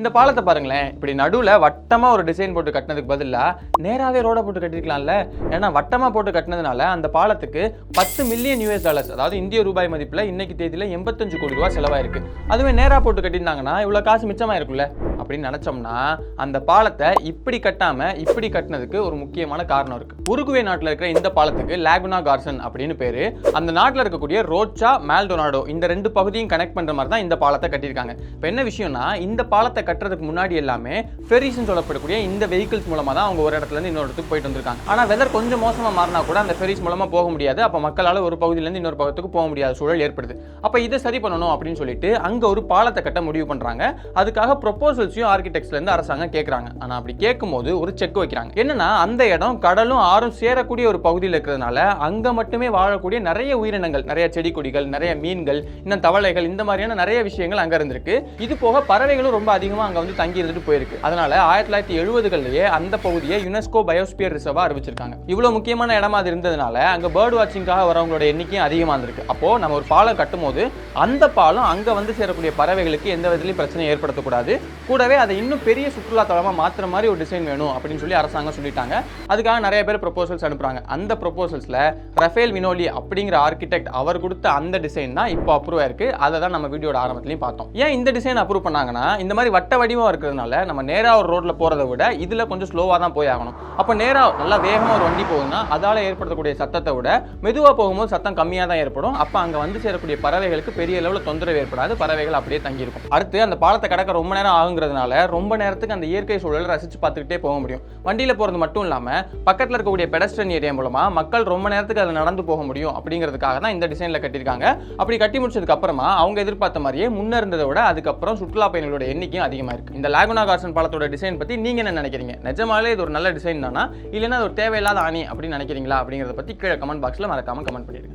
இந்த பாலத்தை பாருங்களேன், இப்படி நடுவுல வட்டமா ஒரு டிசைன் போட்டு கட்டினதுக்கு பதிலா நேராவே ரோட போட்டு கட்டிருக்கலாம்ல. ஏன்னா வட்டமா போட்டு கட்டினதுனால அந்த பாலத்துக்கு $10 மில்லியன் அதாவது இந்திய ரூபாய் மதிப்புல இன்னைக்கு தேதியில 85 கோடி ரூபாய் செலவாயிருக்கு. அதுவே நேரா போட்டு கட்டியிருந்தாங்கன்னா இவ்வளவு காசு மிச்சமாயிருக்குல்ல அப்படின்னு நினைச்சோம்னா அந்த பாலத்தை இப்படி கட்டாம இப்படி கட்டினதுக்கு ஒரு முக்கியமான காரணம் இருக்கு. உருகுவே நாட்டில் இருக்கிற இந்த பாலத்துக்கு லாகுனா கார்சன் அப்படின்னு பேரு. அந்த நாட்டில் இருக்கக்கூடிய ரோச்சா மால்டோனாடோ இந்த ரெண்டு பகுதியும் கனெக்ட் பண்ற மாதிரி தான் இந்த பாலத்தை கட்டியிருக்காங்க. இப்போ என்ன விஷயம்னா, இந்த பாலத்தை கட்டுறதுக்கு முன்னாடி எல்லாமே ஃபெரிஸ் சொல்லப்படக்கூடிய இந்த வெஹிக்கிள்ஸ் மூலமா தான் அவங்க ஒரு இடத்துல இருந்து இன்னொரு இடத்துக்கு போயிட்டு வந்திருக்காங்க. ஆனா வெதர் கொஞ்சம் மோசமா மாறினா கூட அந்த ஃபெரிஸ் மூலமா போக முடியாது. அப்ப மக்களால ஒரு பகுதியில இருந்து இன்னொரு பக்கத்துக்கு போக முடியாத சூழல் ஏற்படுது. அப்ப இதை சரி பண்ணணும் அப்படின்னு சொல்லிட்டு அங்க ஒரு பாலத்தை கட்ட முடிவு பண்றாங்க. அதுக்காக ப்ரொபோசல்ஸையும் ஆர்கிடெக்ட்ஸ்ல இருந்து அரசாங்கம் கேட்கறாங்க. ஆனா அப்படி கேட்கும்போது ஒரு செக் வைக்கிறாங்க. என்னன்னா, அந்த இடம் கடலும் ஆறும் சேரக்கூடிய ஒரு பகுதியில் இருக்கிறதுனால அங்க மட்டுமே வாழக்கூடிய நிறைய உயிரினங்கள், நிறைய செடி கொடிகள், நிறைய மீன்கள், இன்னும் தவளைகள், இந்த மாதிரியான நிறைய விஷயங்கள் அங்க இருந்திருக்கு. இது போக பறவைகளும் ரொம்ப அதிகமா அங்க வந்து தங்கி இருந்துட்டு போயிருக்கு. அதனால 1970களிலேயே அந்த பகுதியை யுனெஸ்கோ பயோஸ்பியர் ரிசர்வா அறிவிச்சிருக்காங்க. இவ்வளவு முக்கியமான இடமா அது இருந்ததுனால அங்க பேர்ட் வாட்சிங்காக வரவங்களோட எண்ணிக்கையும் அதிகமா இருந்திருக்கு. அப்போ நம்ம ஒரு பாலம் கட்டும் போது அந்த பாலம் அங்க வந்து சேரக்கூடிய பறவைகளுக்கு எந்த விதத்திலையும் பிரச்சனை ஏற்படுத்தக்கூடாது. கூடவே அதை இன்னும் பெரிய சுற்றுலா தலமா மாற்றுற மாதிரி ஒரு டிசைன் வேணும் அப்படின்னு சொல்லி அரசாங்கம் சொல்லிட்டாங்க. அதுக்காக நிறைய பேர் ப்ரொபோசல்ஸ் அனுப்புறாங்க. அந்த ப்ரொபோசல்ஸ்ல ரஃபேல் வினோலி அப்படிங்கிற ஆர்கிடெக்ட் அவர் கொடுத்த அந்த டிசைன் தான் இப்போ அப்ரூவ் ஆயிருக்கு. அதை தான் நம்ம வீடியோட ஆரம்பத்திலையும் பார்த்தோம். ஏன் இந்த டிசைன் அப்ரூவ் பண்ணாங்கன்னா, இந்த மாதிரி வட்ட வடிவம் இருக்கிறதுனால நம்ம நேரா ஒரு ரோட்ல போறதை விட இதுல கொஞ்சம் ஸ்லோவா தான் போய் ஆகணும். அப்ப நேரா நல்லா வேகமா ஒரு வண்டி போகுதுன்னா அதால ஏற்படுத்தக்கூடிய சத்தத்தை விட மெதுவா போகும்போது சத்தம் கம்மியா தான் ஏற்படும். அப்ப அங்க வந்து சேரக்கூடிய பறவைகளுக்கு பெரிய அளவுல தொந்தரவு ஏற்படாது. பறவைகள் அப்படியே தங்கி இருக்கும். அடுத்து அந்த பாலத்தை கடக்க ரொம்ப நேரம் ஆகுங்கிறதுனால ரொம்ப நேரத்துக்கு அந்த இயற்கை சூழலை ரசிச்சு பார்த்துக்கிட்டே போக முடியும். வண்டியில போறது மட்டும் இல்லாம பக்கத்துல இருக்கக்கூடிய பெடஸ்ட்ரியன் ஏரியா மூலமா மக்கள் ரொம்ப நேரத்துக்கு அதில் நடந்து போக முடியும் அப்படிங்கிறதுக்காக தான் இந்த டிசைன்ல கட்டியிருக்காங்க. அப்படி கட்டி முடிச்சதுக்கு அப்புறமா அவங்க எதிர்பார்த்த மாதிரியே முன்ன இருந்ததை விட அதுக்கப்புறம் சுற்றுலா பயணிகளோட எண்ணிக்கையும் அதிகமா இருக்கு. இந்த லாகுனா கார்சன் பாலத்தோட டிசைன் பத்தி நீங்க என்ன நினைக்கிறீங்க? நிஜமாலே இது ஒரு நல்ல டிசைன் தானா, இல்லைன்னா அது ஒரு தேவையில்லாத ஆணி அப்படின்னு நினைக்கிறீங்களா அப்படிங்கறத பத்தி கீழே கமெண்ட் பாக்ஸ்ல மறக்காம கமெண்ட் பண்ணிடுங்க.